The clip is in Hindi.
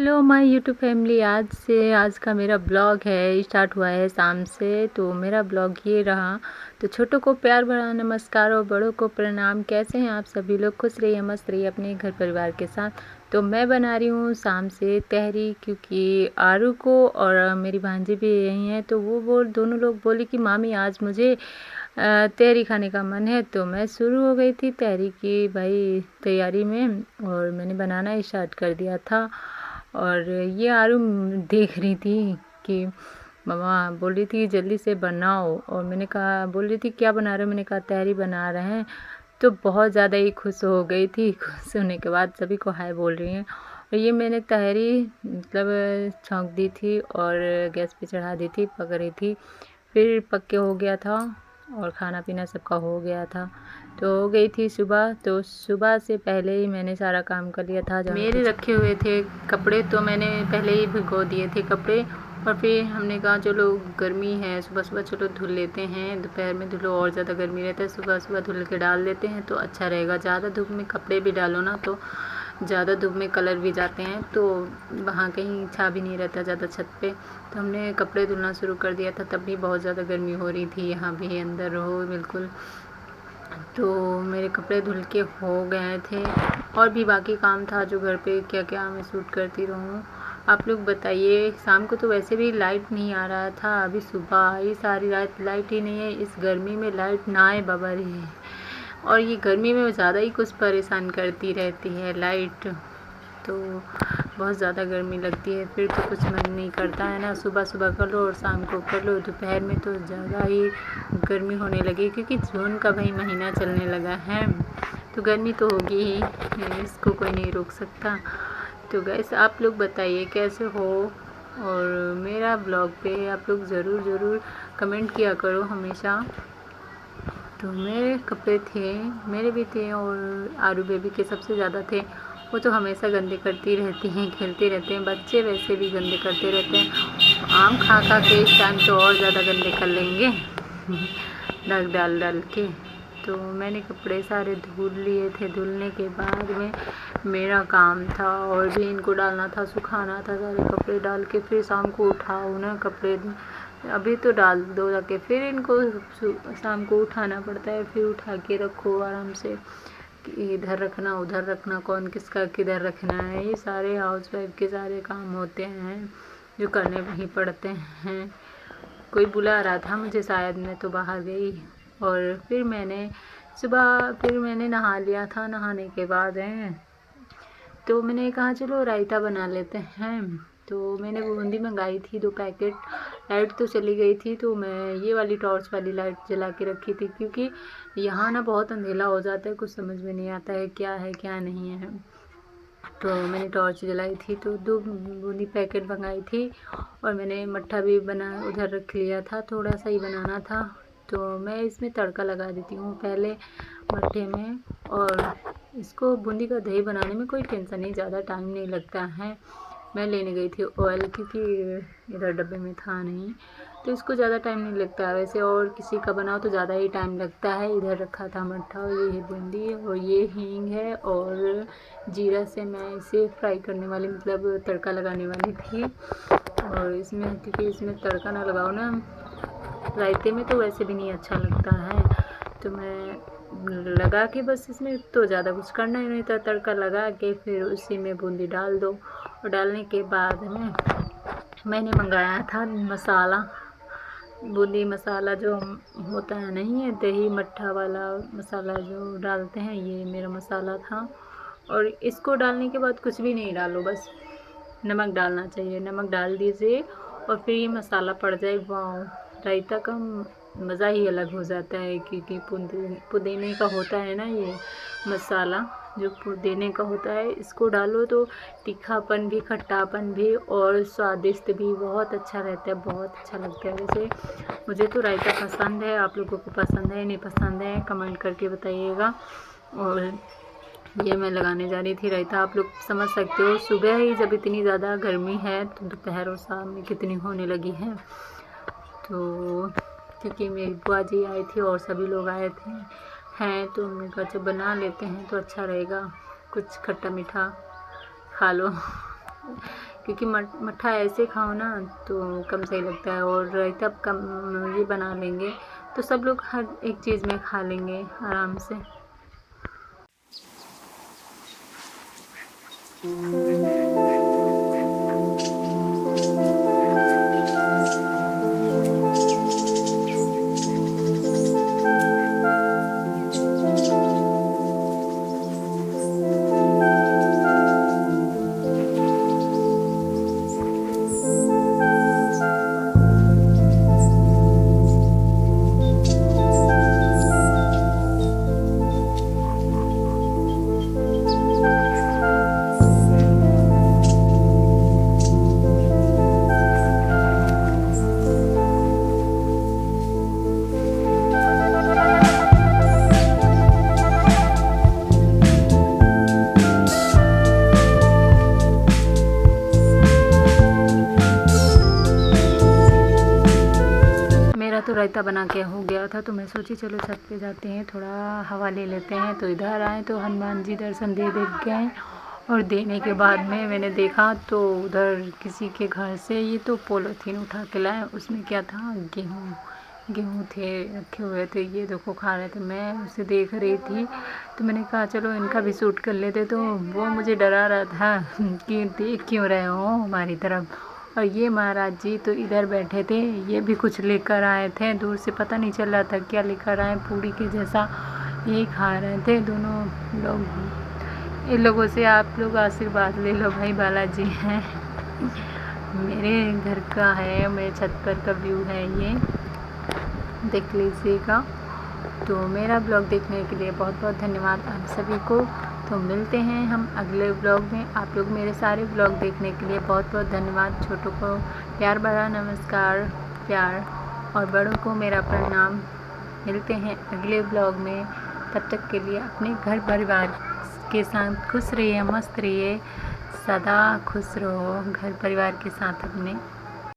Hello my YouTube family. आज का मेरा ब्लॉग है, स्टार्ट हुआ है शाम से। तो मेरा ब्लॉग ये रहा। तो छोटों को प्यार भरा नमस्कार और बड़ों को प्रणाम। कैसे हैं आप सभी लोग? खुश रहिए, मस्त रहिए अपने घर परिवार के साथ। तो मैं बना रही हूँ शाम से तहरी, क्योंकि आरू को और मेरी भांजी भी यही है। तो वो दोनों लोग बोली कि मामी आज मुझे तहरी खाने का मन है। तो मैं शुरू हो गई थी तहरी की भाई तैयारी में, और मैंने बनाना स्टार्ट कर दिया था। और ये आरू देख रही थी कि मम्मा बोल रही थी जल्दी से बनाओ, और मैंने कहा, बोल रही थी क्या बना रहे हो? मैंने कहा तहरी बना रहे हैं। तो बहुत ज़्यादा ही खुश हो गई थी। खुश होने के बाद सभी को हाय बोल रही हैं। और ये मैंने तहरी मतलब छौंक दी थी और गैस पे चढ़ा दी थी, पक रही थी। फिर पक के हो गया था और खाना पीना सबका हो गया था। तो हो गई थी सुबह। तो सुबह से पहले ही मैंने सारा काम कर लिया था। मेरे रखे हुए थे कपड़े, तो मैंने पहले ही भिगो दिए थे कपड़े। और फिर हमने कहा चलो गर्मी है, सुबह सुबह चलो धुल लेते हैं। दोपहर में धुलो और ज़्यादा गर्मी रहता है, सुबह सुबह धुल के डाल देते हैं तो अच्छा रहेगा। ज़्यादा धूप में कपड़े भी डालो ना तो ज़्यादा धूप में कलर भी जाते हैं, तो वहाँ कहीं छा भी नहीं रहता ज़्यादा छत पे। तो हमने कपड़े धुलना शुरू कर दिया था, तब भी बहुत ज़्यादा गर्मी हो रही थी। यहाँ भी अंदर रहो बिल्कुल। तो मेरे कपड़े धुल के हो गए थे, और भी बाकी काम था जो घर पे क्या क्या मैं शूट करती रहूँ। आप लोग बताइए। शाम को तो वैसे भी लाइट नहीं आ रहा था, अभी सुबह आई, सारी रात लाइट ही नहीं है। इस गर्मी में लाइट ना आए बाबा रे। और ये गर्मी में ज़्यादा ही कुछ परेशान करती रहती है लाइट। तो बहुत ज़्यादा गर्मी लगती है, फिर तो कुछ मन नहीं करता है ना। सुबह सुबह कर लो और शाम को कर लो। दोपहर में तो ज़्यादा ही गर्मी होने लगी, क्योंकि जून का भाई महीना चलने लगा है, तो गर्मी तो होगी ही, इसको कोई नहीं रोक सकता। तो गैस आप लोग बताइए कैसे हो, और मेरा ब्लॉग पे आप लोग ज़रूर कमेंट किया करो हमेशा। तो मेरे कपड़े थे, मेरे भी थे, और आरू बेबी के सबसे ज़्यादा थे। वो तो हमेशा गंदे करती रहती हैं, खेलते रहते हैं। बच्चे वैसे भी गंदे करते रहते हैं। आम खा खा के इस टाइम तो और ज़्यादा गंदे कर लेंगे नमक डाल के। तो मैंने कपड़े सारे धुल लिए थे। धुलने के बाद में मेरा काम था, और भी इनको डालना था, सुखाना था। सारे कपड़े डाल के फिर शाम को उठाओ ना कपड़े, अभी तो डाल दो जाके, फिर इनको शाम को उठाना पड़ता है। फिर उठा के रखो आराम से, इधर रखना उधर रखना, कौन किसका किधर रखना है। ये सारे हाउसवाइफ के सारे काम होते हैं जो करने ही पड़ते हैं। कोई बुला रहा था मुझे शायद, मैं तो बाहर गई। और फिर मैंने नहा लिया था। नहाने के बाद तो मैंने कहा चलो रायता बना लेते हैं। तो मैंने बूंदी मंगाई थी 2 पैकेट। लाइट तो चली गई थी, तो मैं ये वाली टॉर्च वाली लाइट जला के रखी थी, क्योंकि यहाँ ना बहुत अंधेरा हो जाता है, कुछ समझ में नहीं आता है क्या है क्या नहीं है। तो मैंने टॉर्च जलाई थी, तो 2 बूंदी पैकेट मंगाई थी। और मैंने मट्ठा भी बना उधर रख लिया था, थोड़ा सा ही बनाना था। तो मैं इसमें तड़का लगा देती हूँ पहले मट्ठे में। और इसको बूंदी का दही बनाने में कोई टेंशन नहीं, ज़्यादा टाइम नहीं लगता है। मैं लेने गई थी ऑयल, क्योंकि इधर डब्बे में था नहीं, तो इसको ज़्यादा टाइम नहीं लगता है वैसे। और किसी का बनाओ तो ज़्यादा ही टाइम लगता है। इधर रखा था मट्ठा, और ये है बूंदी, और ये हींग है, और जीरा से मैं इसे फ्राई करने वाली, मतलब तड़का लगाने वाली थी। और इसमें, क्योंकि इसमें तड़का ना लगाओ ना रायते में तो वैसे भी नहीं अच्छा लगता है, तो मैं लगा के बस, इसमें तो ज़्यादा कुछ करना ही नहीं था। तड़का लगा के फिर उसी में बूंदी डाल दो। और डालने के बाद में मैंने मंगाया था मसाला, बूंदी मसाला जो होता है, नहीं है दही मट्ठा वाला मसाला जो डालते हैं, ये मेरा मसाला था। और इसको डालने के बाद कुछ भी नहीं डालो, बस नमक डालना चाहिए, नमक डाल दीजिए। और फिर ये मसाला पड़ जाए, वाह, रायता का मज़ा ही अलग हो जाता है। क्योंकि पुदीने का होता है ना ये मसाला, जो पुदीने का होता है, इसको डालो तो तीखापन भी, खट्टापन भी, और स्वादिष्ट भी बहुत अच्छा रहता है, बहुत अच्छा लगता है। वैसे मुझे तो रायता पसंद है, आप लोगों को पसंद है नहीं पसंद है कमेंट करके बताइएगा। और ये मैं लगाने जा रही थी रायता, आप लोग समझ सकते हो। सुबह ही जब इतनी ज़्यादा गर्मी है, तो दोपहर और शाम में कितनी होने लगी है। तो क्योंकि मेरी बुआ जी आई थी और सभी लोग आए थे तो हमने कहा जब बना लेते हैं तो अच्छा रहेगा, कुछ खट्टा मीठा खा लो क्योंकि मट्ठा ऐसे खाओ ना तो कम सही लगता है, और रायता कम ये बना लेंगे तो सब लोग हर एक चीज़ में खा लेंगे आराम से। मेरा तो रायता बना के हो गया था, तो मैं सोची चलो छत पे जाते हैं, थोड़ा हवा ले लेते हैं। तो इधर आए तो हनुमान जी दर्शन दे गए, और देने के बाद में मैंने देखा तो उधर किसी के घर से ये तो पॉलीथीन उठा के लाए, उसमें क्या था, गेहूँ थे रखे हुए थे, ये देखो खा रहे थे। मैं उसे देख रही थी तो मैंने कहा चलो इनका भी शूट कर लेते, तो वो मुझे डरा रहा था कि देख क्यों रहे हो हमारी तरफ। और ये महाराज जी तो इधर बैठे थे, ये भी कुछ लेकर आए थे, दूर से पता नहीं चल रहा था क्या लेकर आए, पूरी के जैसा यही खा रहे थे दोनों लोग। इन लोगों से आप लोग आशीर्वाद ले लो भाई, बालाजी हैं। मेरे घर का है, मेरे छत पर का व्यू है, ये देख लीजिएगा। तो मेरा ब्लॉग देखने के लिए बहुत बहुत धन्यवाद आप सभी को। तो मिलते हैं हम अगले ब्लॉग में। आप लोग मेरे सारे ब्लॉग देखने के लिए बहुत बहुत धन्यवाद। छोटों को प्यार भरा नमस्कार, प्यार, और बड़ों को मेरा प्रणाम। मिलते हैं अगले ब्लॉग में, तब तक के लिए अपने घर परिवार के साथ खुश रहिए, मस्त रहिए, सदा खुश रहो घर परिवार के साथ अपने।